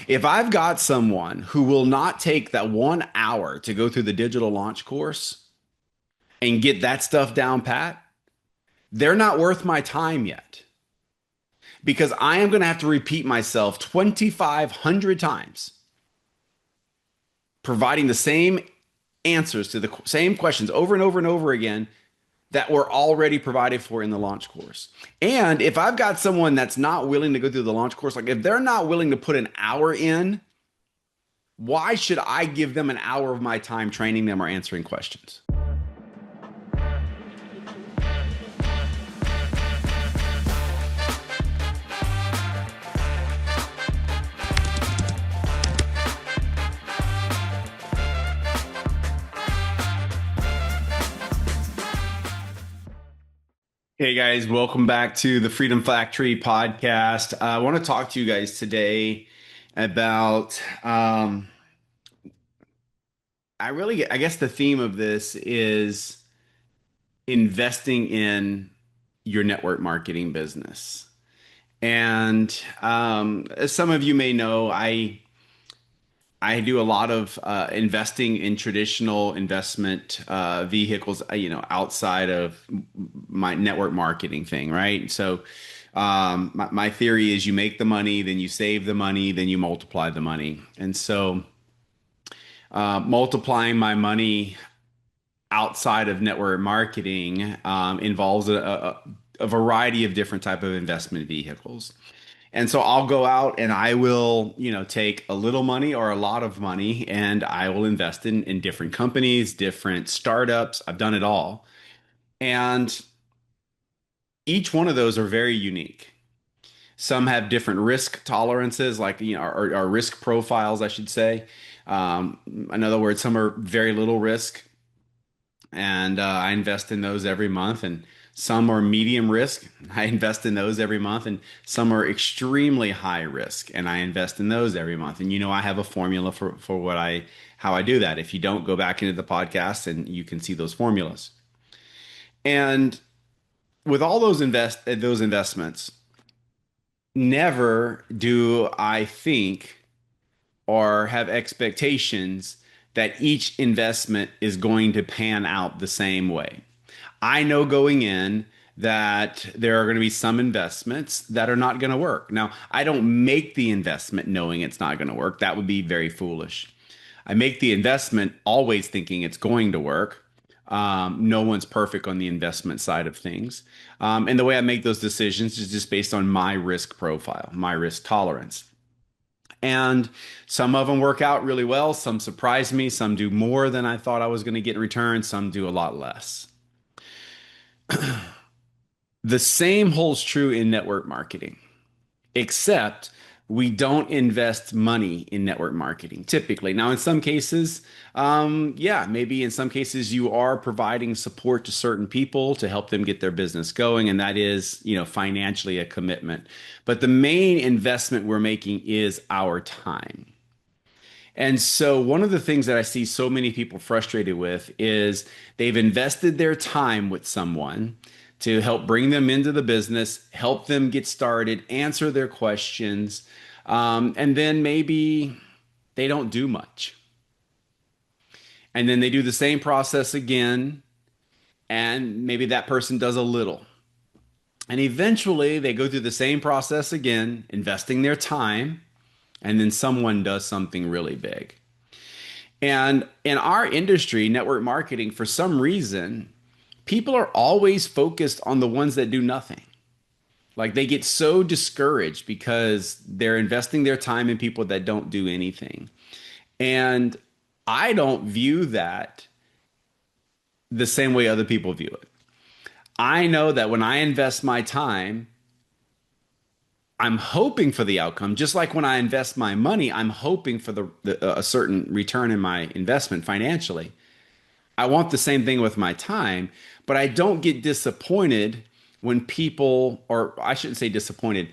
If I've got someone who will not take that 1 hour to go through the digital launch course and get that stuff down pat, they're not worth my time yet because I am going to have to repeat myself 2,500 times, providing the same answers to the same questions over and over and over again that were already provided for in the launch course. And if I've got someone that's not willing to go through the launch course, like if they're not willing to put an hour in, why should I give them an hour of my time training them or answering questions? Hey guys, welcome back to the Freedom Factory podcast. I want to talk to you guys today about I guess the theme of this is investing in your network marketing business. And as some of you may know, I do a lot of investing in traditional investment vehicles, outside of my network marketing thing, right? So my theory is you make the money, then you save the money, then you multiply the money. And so multiplying my money outside of network marketing involves a variety of different type of investment vehicles. And so I'll go out and I will, take a little money or a lot of money and I will invest in different companies, different startups. I've done it all. And each one of those are very unique. Some have different risk tolerances, like, or risk profiles, I should say. In other words, some are very little risk, and I invest in those every month. And some are medium risk. I invest in those every month, and some are extremely high risk, and I invest in those every month. And I have a formula for how I do that. If you don't, go back into the podcast and you can see those formulas. And with all those investments, never do I think or have expectations that each investment is going to pan out the same way. I know going in that there are going to be some investments that are not going to work. Now, I don't make the investment knowing it's not going to work. That would be very foolish. I make the investment always thinking it's going to work. No one's perfect on the investment side of things. And the way I make those decisions is just based on my risk profile, my risk tolerance. And some of them work out really well. Some surprise me. Some do more than I thought I was going to get in return. Some do a lot less. The same holds true in network marketing, except we don't invest money in network marketing typically. Now, in some cases, maybe in some cases you are providing support to certain people to help them get their business going, and that is, financially a commitment. But the main investment we're making is our time. And so one of the things that I see so many people frustrated with is they've invested their time with someone to help bring them into the business, help them get started, answer their questions, and then maybe they don't do much. And then they do the same process again, and maybe that person does a little. And eventually they go through the same process again, investing their time, and then someone does something really big. And in our industry, network marketing, for some reason, people are always focused on the ones that do nothing. Like they get so discouraged because they're investing their time in people that don't do anything. And I don't view that the same way other people view it. I know that when I invest my time, I'm hoping for the outcome. Just like when I invest my money, I'm hoping for a certain return in my investment financially. I want the same thing with my time, but I don't get disappointed when people, or I shouldn't say disappointed,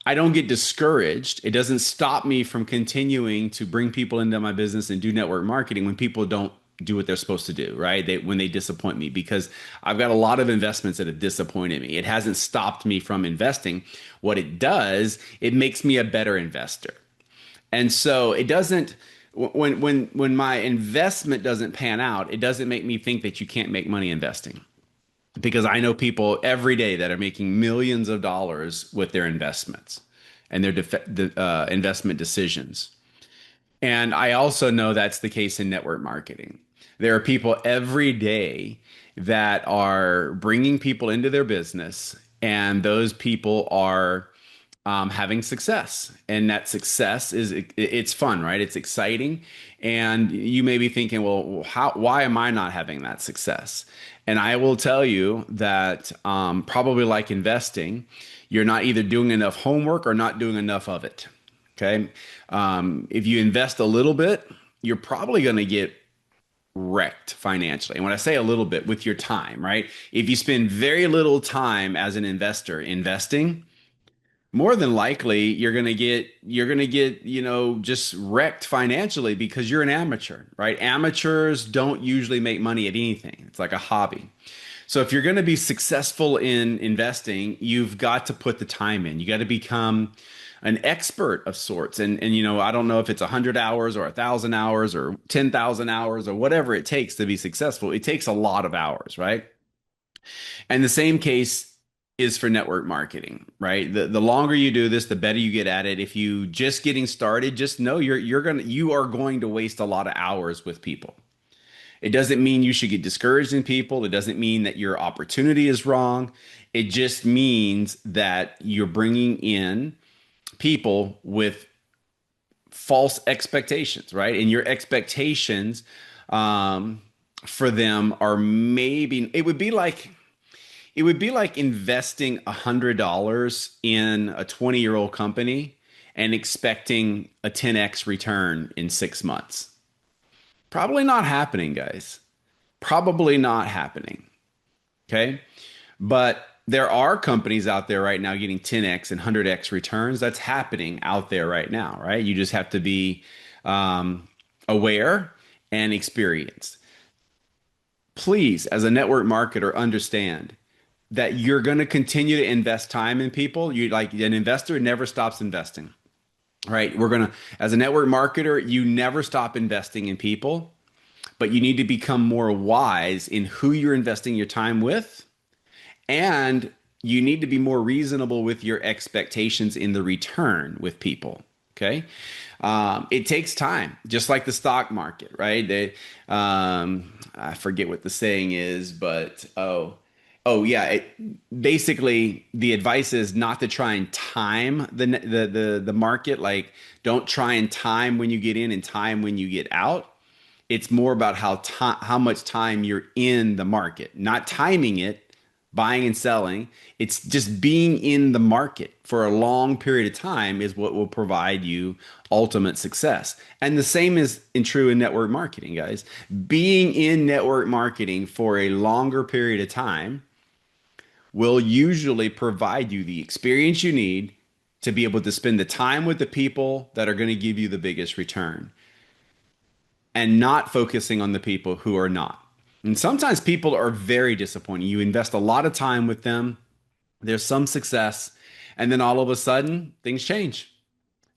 I don't get discouraged. It doesn't stop me from continuing to bring people into my business and do network marketing when people don't do what they're supposed to do, right? When they disappoint me, because I've got a lot of investments that have disappointed me. It hasn't stopped me from investing. What it does, it makes me a better investor. And so it doesn't when my investment doesn't pan out, it doesn't make me think that you can't make money investing. Because I know people every day that are making millions of dollars with their investments and their investment decisions. And I also know that's the case in network marketing. There are people every day that are bringing people into their business, and those people are having success. And that success is it's fun, right? It's exciting. And you may be thinking, well, why am I not having that success? And I will tell you that probably like investing, you're not either doing enough homework or not doing enough of it. Okay. If you invest a little bit, you're probably going to get wrecked financially. And when I say a little bit, with your time, right? If you spend very little time as an investor investing, more than likely you're going to get, just wrecked financially because you're an amateur, right? Amateurs don't usually make money at anything. It's like a hobby. So if you're going to be successful in investing, you've got to put the time in. You got to become an expert of sorts. And I don't know if it's 100 hours or 1,000 hours or 10,000 hours or whatever it takes to be successful. It takes a lot of hours, right? And the same case is for network marketing, right? The longer you do this, the better you get at it. If you just getting started, just know you are going to waste a lot of hours with people. It doesn't mean you should get discouraged in people. It doesn't mean that your opportunity is wrong. It just means that you're bringing in people with false expectations, right? And your expectations um, for them are maybe it would be like investing $100 in a 20-year-old company and expecting a 10x return in 6 months. Probably not happening, guys. Probably not happening. Okay. But there are companies out there right now getting 10x and 100x returns. That's happening out there right now, right? You just have to be aware and experienced. Please, as a network marketer, understand that you're going to continue to invest time in people. You like an investor never stops investing, right? As a network marketer, you never stop investing in people, but you need to become more wise in who you're investing your time with, and you need to be more reasonable with your expectations in the return with people. Okay. It takes time, just like the stock market, right? I forget what the saying is, but yeah. Basically, the advice is not to try and time the market. Like, don't try and time when you get in and time when you get out. It's more about how much time you're in the market, not timing it, buying and selling. It's just being in the market for a long period of time is what will provide you ultimate success. And the same is true in network marketing, guys. Being in network marketing for a longer period of time will usually provide you the experience you need to be able to spend the time with the people that are going to give you the biggest return, and not focusing on the people who are not. And sometimes people are very disappointing. You invest a lot of time with them, there's some success, and then all of a sudden things change.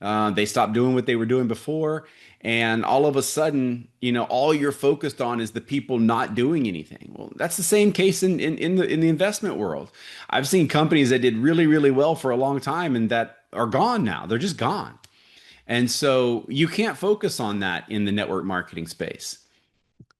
They stop doing what they were doing before, and all of a sudden, all you're focused on is the people not doing anything. Well, that's the same case in the investment world. I've seen companies that did really, really well for a long time and that are gone now. They're just gone. And so you can't focus on that in the network marketing space.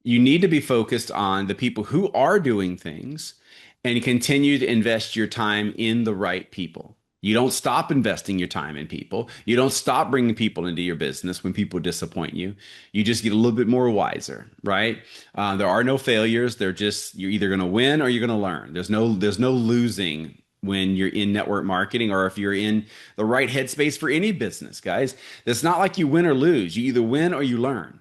You need to be focused on the people who are doing things and continue to invest your time in the right people. You don't stop investing your time in people. You don't stop bringing people into your business when people disappoint you. You just get a little bit more wiser, right? There are no failures. You're either going to win or you're going to learn. There's no losing when you're in network marketing, or if you're in the right headspace for any business, guys. It's not like you win or lose. You either win or you learn.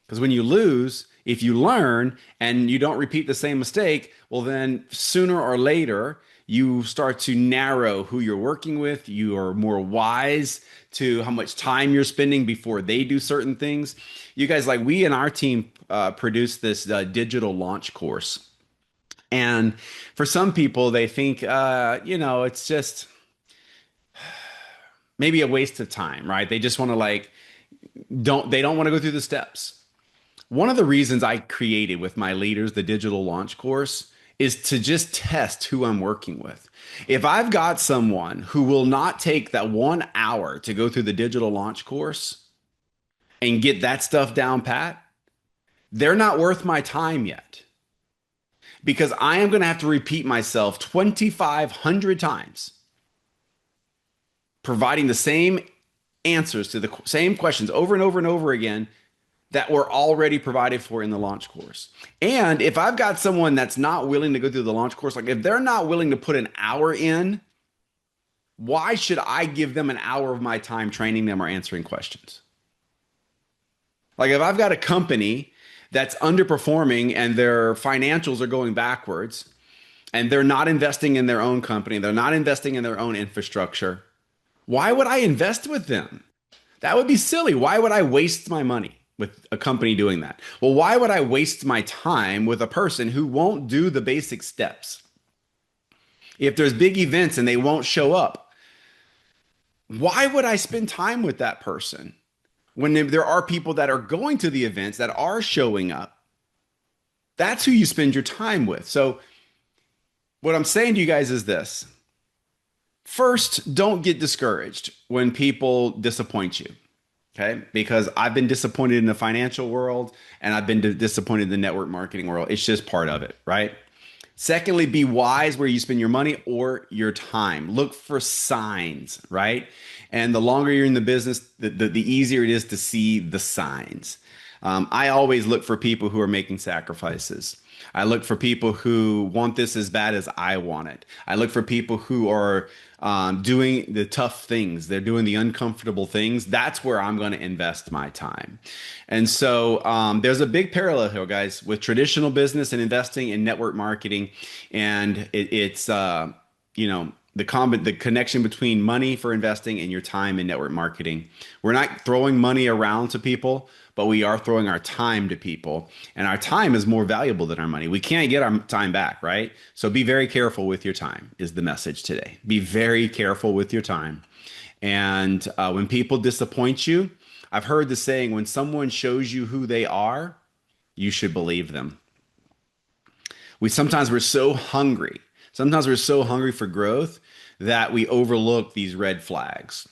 Because when you lose, if you learn and you don't repeat the same mistake, well, then sooner or later, you start to narrow who you're working with. You are more wise to how much time you're spending before they do certain things. You guys, like we and our team produced this digital launch course. And for some people, they think, it's just maybe a waste of time, right? They just want to like don't want to go through the steps. One of the reasons I created with my leaders the digital launch course is to just test who I'm working with. If I've got someone who will not take that 1 hour to go through the digital launch course and get that stuff down pat, they're not worth my time yet, because I am going to have to repeat myself 2,500 times, providing the same answers to the same questions over and over and over again that were already provided for in the launch course. And if I've got someone that's not willing to go through the launch course, like if they're not willing to put an hour in, why should I give them an hour of my time training them or answering questions? Like if I've got a company that's underperforming and their financials are going backwards and they're not investing in their own company, they're not investing in their own infrastructure, why would I invest with them? That would be silly. Why would I waste my money with a company doing that? Well, why would I waste my time with a person who won't do the basic steps? If there's big events and they won't show up, why would I spend time with that person when there are people that are going to the events that are showing up? That's who you spend your time with. So, what I'm saying to you guys is this. First, don't get discouraged when people disappoint you. Okay. Because I've been disappointed in the financial world and I've been disappointed in the network marketing world. It's just part of it. Right. Secondly, be wise where you spend your money or your time. Look for signs. Right. And the longer you're in the business, the easier it is to see the signs. I always look for people who are making sacrifices. I look for people who want this as bad as I want it. I look for people who are doing the tough things. They're doing the uncomfortable things. That's where I'm going to invest my time. And so there's a big parallel here, guys, with traditional business and investing in network marketing. And it's the connection between money for investing and your time in network marketing. We're not throwing money around to people, but we are throwing our time to people. And our time is more valuable than our money. We can't get our time back, right? So be very careful with your time is the message today. Be very careful with your time. And when people disappoint you, I've heard the saying, when someone shows you who they are, you should believe them. Sometimes we're so hungry. Sometimes we're so hungry for growth that we overlook these red flags.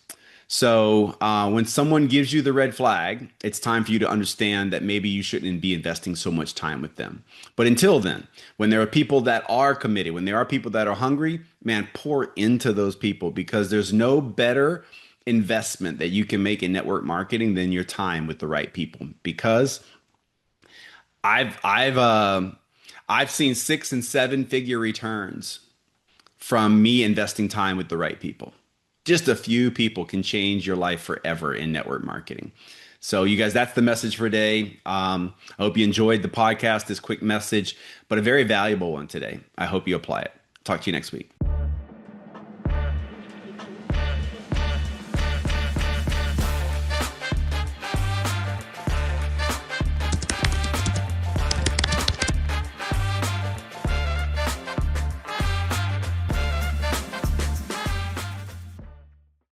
So when someone gives you the red flag, it's time for you to understand that maybe you shouldn't be investing so much time with them. But until then, when there are people that are committed, when there are people that are hungry, man, pour into those people, because there's no better investment that you can make in network marketing than your time with the right people. Because I've seen 6 and 7 figure returns from me investing time with the right people. Just a few people can change your life forever in network marketing. So you guys, that's the message for today. I hope you enjoyed the podcast, this quick message, but a very valuable one today. I hope you apply it. Talk to you next week.